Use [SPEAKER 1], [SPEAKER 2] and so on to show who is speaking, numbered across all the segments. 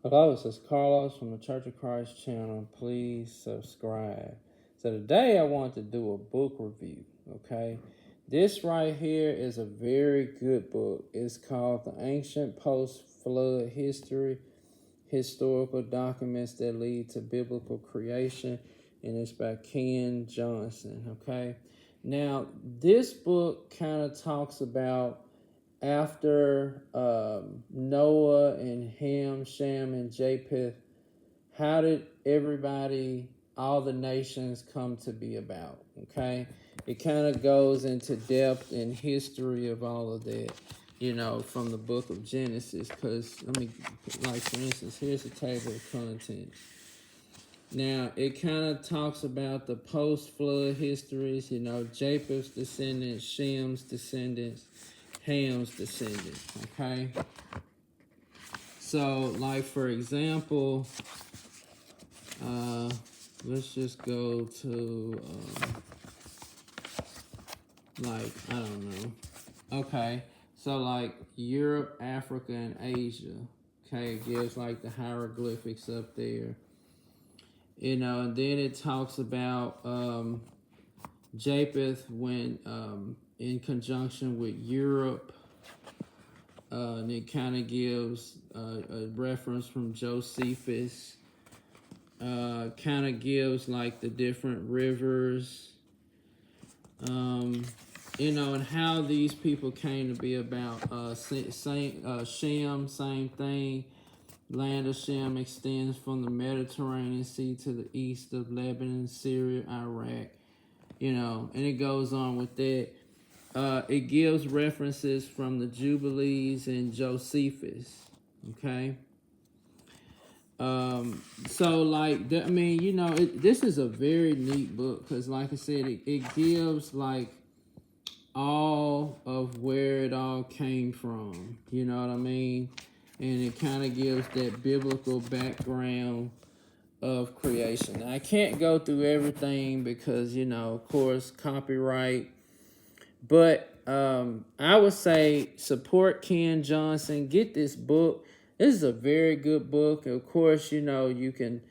[SPEAKER 1] Hello, this is Carlos from the Church of Christ channel. Please subscribe. So today I want to do a book review, okay? This right here is a very good book. It's called The Ancient Post-Flood History, Historical Documents That Lead to Biblical Creation, and it's by Ken Johnson, okay? Now, this book kind of talks about after Noah and Ham, Shem, and Japheth, how did everybody, all the nations come to be about? Okay, it kind of goes into depth and history of all of that, from the book of Genesis. Because like for instance, here's a table of contents. Now, it kind of talks about the post-flood histories, Japheth's descendants, Shem's descendants, Ham's descendants, okay? So, like, for example, let's just go to, I don't know. Okay, so, like, Europe, Africa, and Asia, okay? It gives, like, the hieroglyphics up there. And then it talks about Japheth when in conjunction with Europe, and it kind of gives a reference from Josephus, kind of gives like the different rivers, and how these people came to be about. Shem, same thing. Land of Shem extends from the Mediterranean Sea to the east of Lebanon, Syria, Iraq, and it goes on with that. It gives references from the Jubilees and Josephus, okay? So, like, this is a very neat book because, like I said, it gives, like, all of where it all came from, you know what I mean? And it kind of gives that biblical background of creation. Now, I can't go through everything because, of course, copyright. But I would say support Ken Johnson. Get this book. This is a very good book. Of course, you can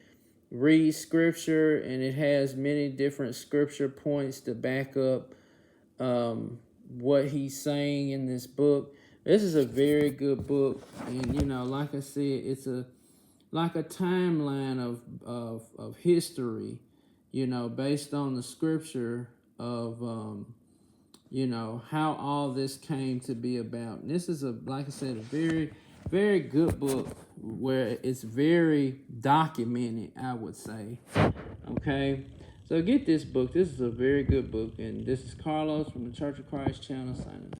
[SPEAKER 1] read scripture, and it has many different scripture points to back up what he's saying in this book. This is a very good book, and like I said, it's like a timeline of history, based on the scripture of how all this came to be about. And this is like I said, a very, very good book where it's very documented, I would say. Okay. So get this book. This is a very good book. And this is Carlos from the Church of Christ channel signing.